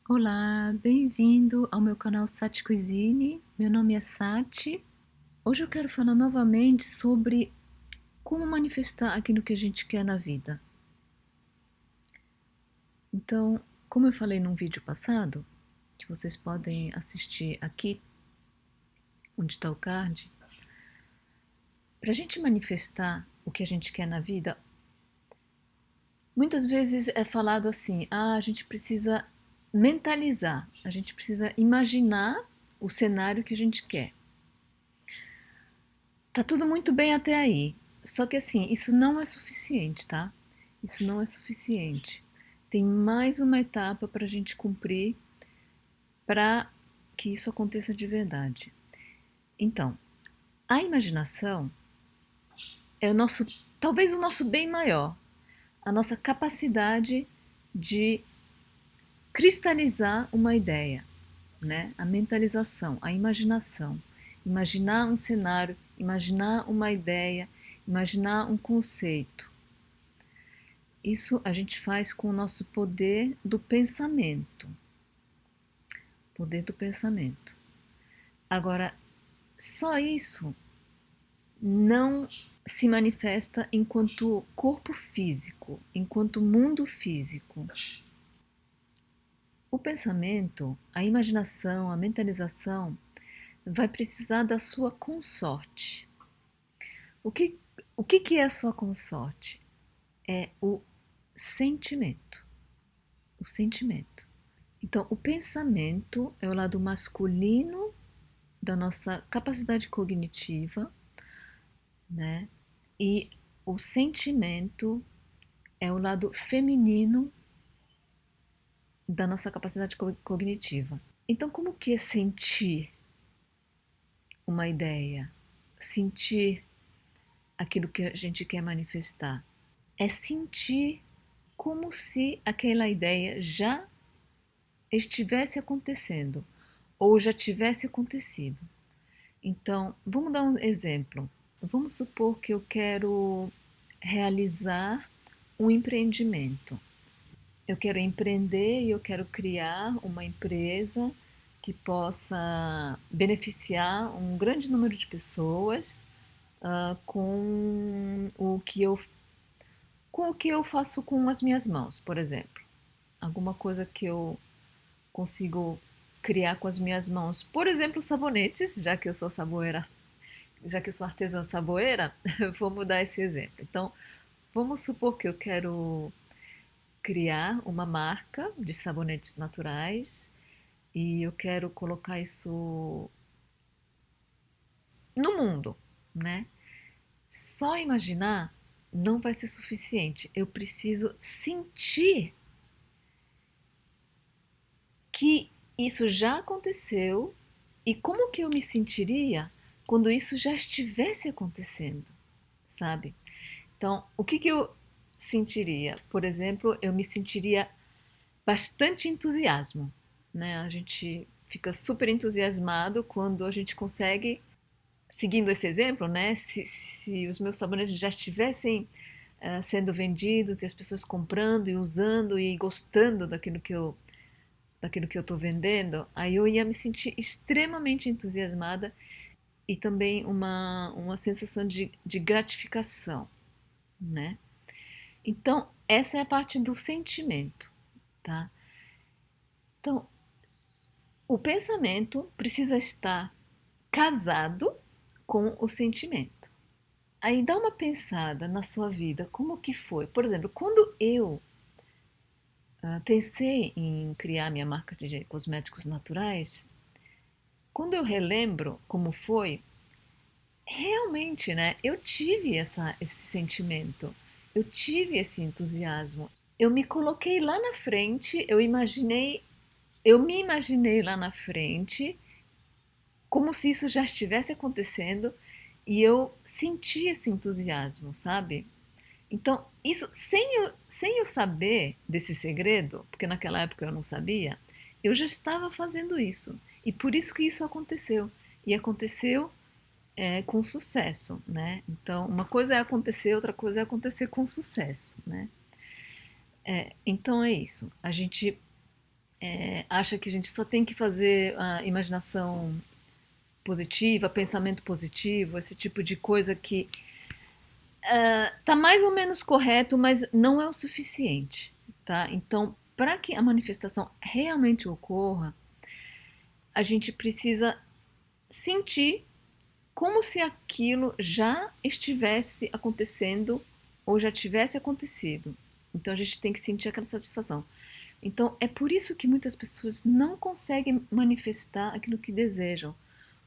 Olá, bem-vindo ao meu canal Sati Cuisine. Meu nome é Sati. Hoje eu quero falar novamente sobre como manifestar aquilo que a gente quer na vida. Então, como eu falei num vídeo passado, que vocês podem assistir aqui, onde está o card, para a gente manifestar o que a gente quer na vida, muitas vezes é falado assim: a gente precisa mentalizar, a gente precisa imaginar o cenário que a gente quer. Tá tudo muito bem até aí. Só que assim, isso não é suficiente, tá? Isso não é suficiente. Tem mais uma etapa para a gente cumprir para que isso aconteça de verdade. Então, a imaginação é o nosso, talvez o nosso bem maior, a nossa capacidade de cristalizar uma ideia, né? A mentalização, a imaginação. Imaginar um cenário, imaginar uma ideia, imaginar um conceito. Isso a gente faz com o nosso poder do pensamento. Poder do pensamento. Agora, só isso não se manifesta enquanto corpo físico, enquanto mundo físico. O pensamento, a imaginação, a mentalização vai precisar da sua consorte. O que, o que é a sua consorte? É o sentimento. O sentimento. Então, o pensamento é o lado masculino da nossa capacidade cognitiva, né? E o sentimento é o lado feminino da nossa capacidade cognitiva. Então, como que é sentir uma ideia? Sentir aquilo que a gente quer manifestar? É sentir como se aquela ideia já estivesse acontecendo ou já tivesse acontecido. Então, vamos dar um exemplo. Vamos supor que eu quero realizar um empreendimento. Eu quero empreender e eu quero criar uma empresa que possa beneficiar um grande número de pessoas com o que eu faço com as minhas mãos, por exemplo. Alguma coisa que eu consigo criar com as minhas mãos. Por exemplo, sabonetes, já que eu sou saboeira, já que eu sou artesã saboeira, vou mudar esse exemplo. Então, vamos supor que eu quero criar uma marca de sabonetes naturais e eu quero colocar isso no mundo, né? Só imaginar não vai ser suficiente. Eu preciso sentir que isso já aconteceu e como que eu me sentiria quando isso já estivesse acontecendo, sabe? Então, o que eu sentiria? Por exemplo, eu me sentiria bastante entusiasmo, né? A gente fica super entusiasmado quando a gente consegue, seguindo esse exemplo, né? Se os meus sabonetes já estivessem sendo vendidos e as pessoas comprando e usando e gostando daquilo que eu estou vendendo, aí eu ia me sentir extremamente entusiasmada e também uma sensação de gratificação, né? Então, essa é a parte do sentimento, tá? Então, o pensamento precisa estar casado com o sentimento. Aí dá uma pensada na sua vida, como que foi? Por exemplo, quando eu pensei em criar minha marca de cosméticos naturais, quando eu relembro como foi, realmente, né, eu tive esse sentimento, eu tive esse entusiasmo. Eu me coloquei lá na frente, eu me imaginei lá na frente, como se isso já estivesse acontecendo, e eu senti esse entusiasmo, sabe? Então, isso sem eu saber desse segredo, porque naquela época eu não sabia, eu já estava fazendo isso. E por isso que isso aconteceu. E aconteceu com sucesso, né? Então, uma coisa é acontecer, outra coisa é acontecer com sucesso, né? Então é isso. A gente acha que a gente só tem que fazer a imaginação positiva, pensamento positivo, esse tipo de coisa que tá mais ou menos correto, mas não é o suficiente, tá? Então, para que a manifestação realmente ocorra, a gente precisa sentir como se aquilo já estivesse acontecendo ou já tivesse acontecido. Então a gente tem que sentir aquela satisfação. Então é por isso que muitas pessoas não conseguem manifestar aquilo que desejam,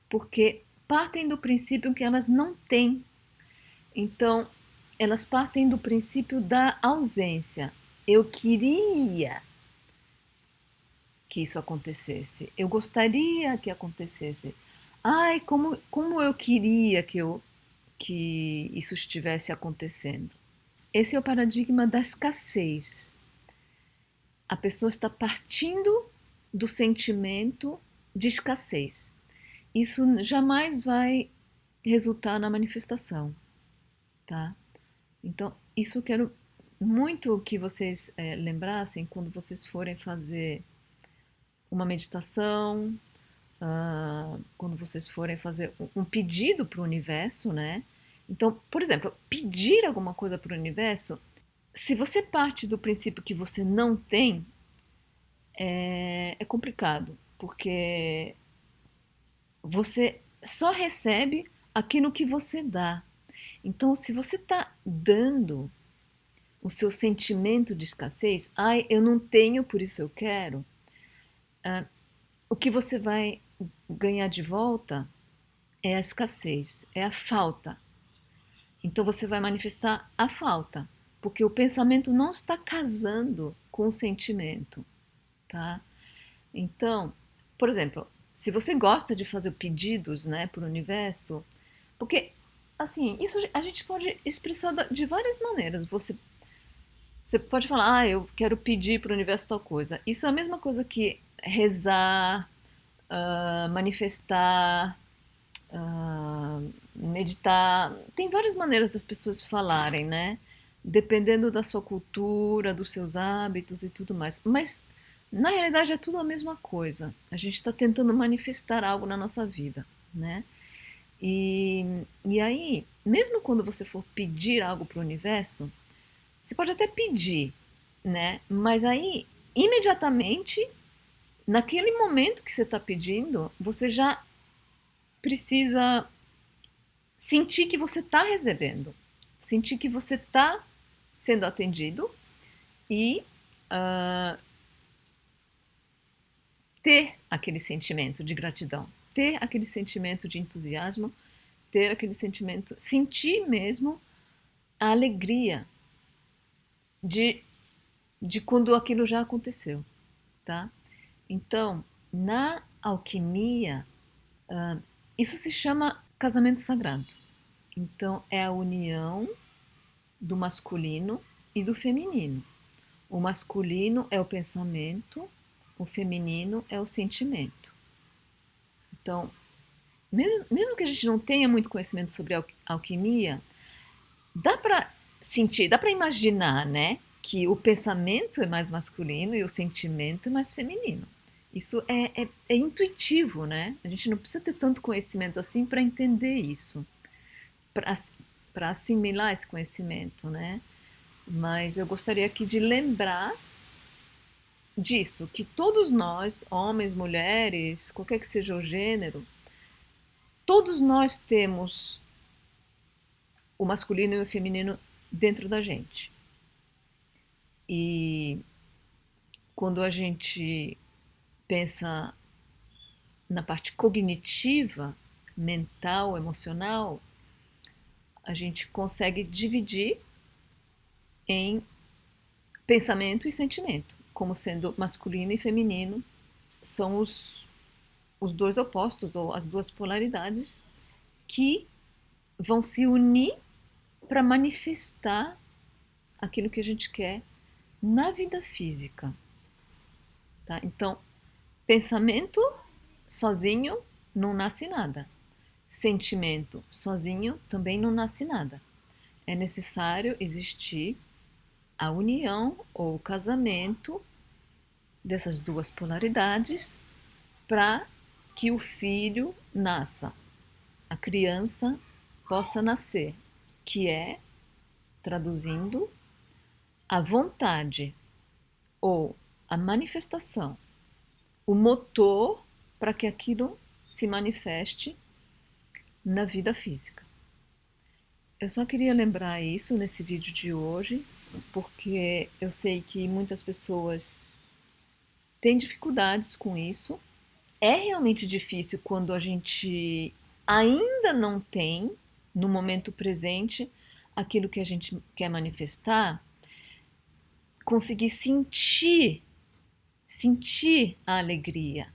porque partem do princípio que elas não têm. Então elas partem do princípio da ausência. Eu queria que isso acontecesse. Eu gostaria que acontecesse. Ai, como eu queria que isso estivesse acontecendo. Esse é o paradigma da escassez. A pessoa está partindo do sentimento de escassez. Isso jamais vai resultar na manifestação, tá? Então, isso eu quero muito que vocês lembrassem quando vocês forem fazer uma meditação, quando vocês forem fazer um pedido para o universo, né? Então, por exemplo, pedir alguma coisa para o universo, se você parte do princípio que você não tem, é complicado, porque você só recebe aquilo que você dá. Então, se você está dando o seu sentimento de escassez, ai, eu não tenho, por isso eu quero, o que você vai ganhar de volta é a escassez, é a falta. Então você vai manifestar a falta, porque o pensamento não está casando com o sentimento, tá? Então, por exemplo, se você gosta de fazer pedidos, né, para o universo, porque assim, isso a gente pode expressar de várias maneiras. Você pode falar, eu quero pedir para o universo tal coisa. Isso é a mesma coisa que rezar, manifestar, meditar. Tem várias maneiras das pessoas falarem, né? Dependendo da sua cultura, dos seus hábitos e tudo mais. Mas, na realidade, é tudo a mesma coisa. A gente está tentando manifestar algo na nossa vida, né? E aí, mesmo quando você for pedir algo para o universo, você pode até pedir, né? Mas aí, imediatamente, naquele momento que você está pedindo, você já precisa sentir que você está recebendo, sentir que você está sendo atendido e ter aquele sentimento de gratidão, ter aquele sentimento de entusiasmo, ter aquele sentimento, sentir mesmo a alegria de, de quando aquilo já aconteceu, tá? Então, na alquimia, isso se chama casamento sagrado. Então, é a união do masculino e do feminino. O masculino é o pensamento, o feminino é o sentimento. Então, mesmo que a gente não tenha muito conhecimento sobre alquimia, dá para sentir, dá para imaginar, né, que o pensamento é mais masculino e o sentimento é mais feminino. Isso é intuitivo, né? A gente não precisa ter tanto conhecimento assim para entender isso, para assimilar esse conhecimento, né? Mas eu gostaria aqui de lembrar disso, que todos nós, homens, mulheres, qualquer que seja o gênero, todos nós temos o masculino e o feminino dentro da gente. E quando a gente pensa na parte cognitiva, mental, emocional, a gente consegue dividir em pensamento e sentimento, como sendo masculino e feminino são os dois opostos ou as duas polaridades que vão se unir para manifestar aquilo que a gente quer na vida física, tá? Então, pensamento sozinho não nasce nada. Sentimento sozinho também não nasce nada. É necessário existir a união ou o casamento dessas duas polaridades para que o filho nasça, a criança possa nascer, que é, traduzindo, a vontade ou a manifestação, o motor para que aquilo se manifeste na vida física. Eu só queria lembrar isso nesse vídeo de hoje, porque eu sei que muitas pessoas têm dificuldades com isso. É realmente difícil quando a gente ainda não tem, no momento presente, aquilo que a gente quer manifestar, conseguir sentir a alegria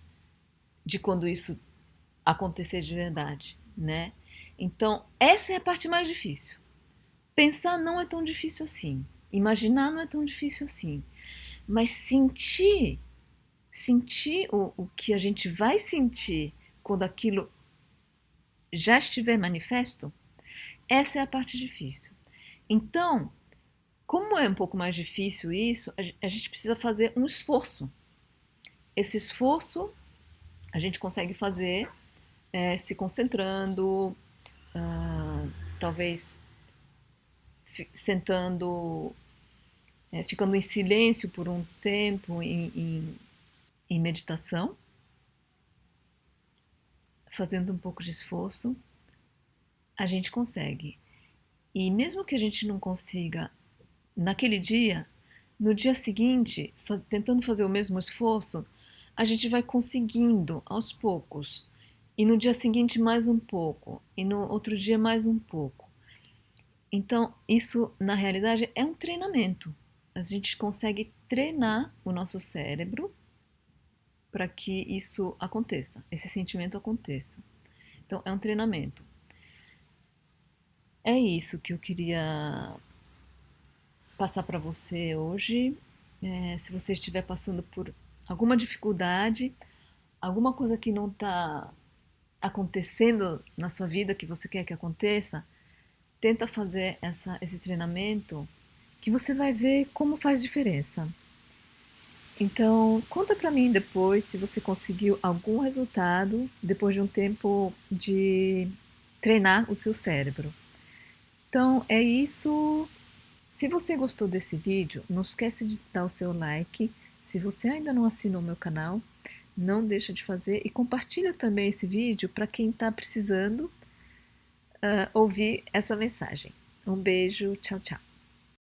de quando isso acontecer de verdade, né? Então, essa é a parte mais difícil. Pensar não é tão difícil assim. Imaginar não é tão difícil assim. Mas sentir o que a gente vai sentir quando aquilo já estiver manifesto, essa é a parte difícil. Então, como é um pouco mais difícil isso, a gente precisa fazer um esforço. Esse esforço a gente consegue fazer se concentrando, talvez sentando, ficando em silêncio por um tempo em meditação, fazendo um pouco de esforço, a gente consegue. E mesmo que a gente não consiga naquele dia, no dia seguinte, tentando fazer o mesmo esforço, a gente vai conseguindo aos poucos. E no dia seguinte mais um pouco, e no outro dia mais um pouco. Então, isso na realidade é um treinamento. A gente consegue treinar o nosso cérebro para que isso aconteça, esse sentimento aconteça. Então, é um treinamento. É isso que eu queria passar para você hoje. Se você estiver passando por alguma dificuldade, alguma coisa que não está acontecendo na sua vida que você quer que aconteça, tenta fazer esse treinamento que você vai ver como faz diferença. Então, conta para mim depois se você conseguiu algum resultado depois de um tempo de treinar o seu cérebro. Então, é isso. Se você gostou desse vídeo, não esquece de dar o seu like. Se você ainda não assinou meu canal, não deixa de fazer e compartilha também esse vídeo para quem está precisando ouvir essa mensagem. Um beijo, tchau, tchau.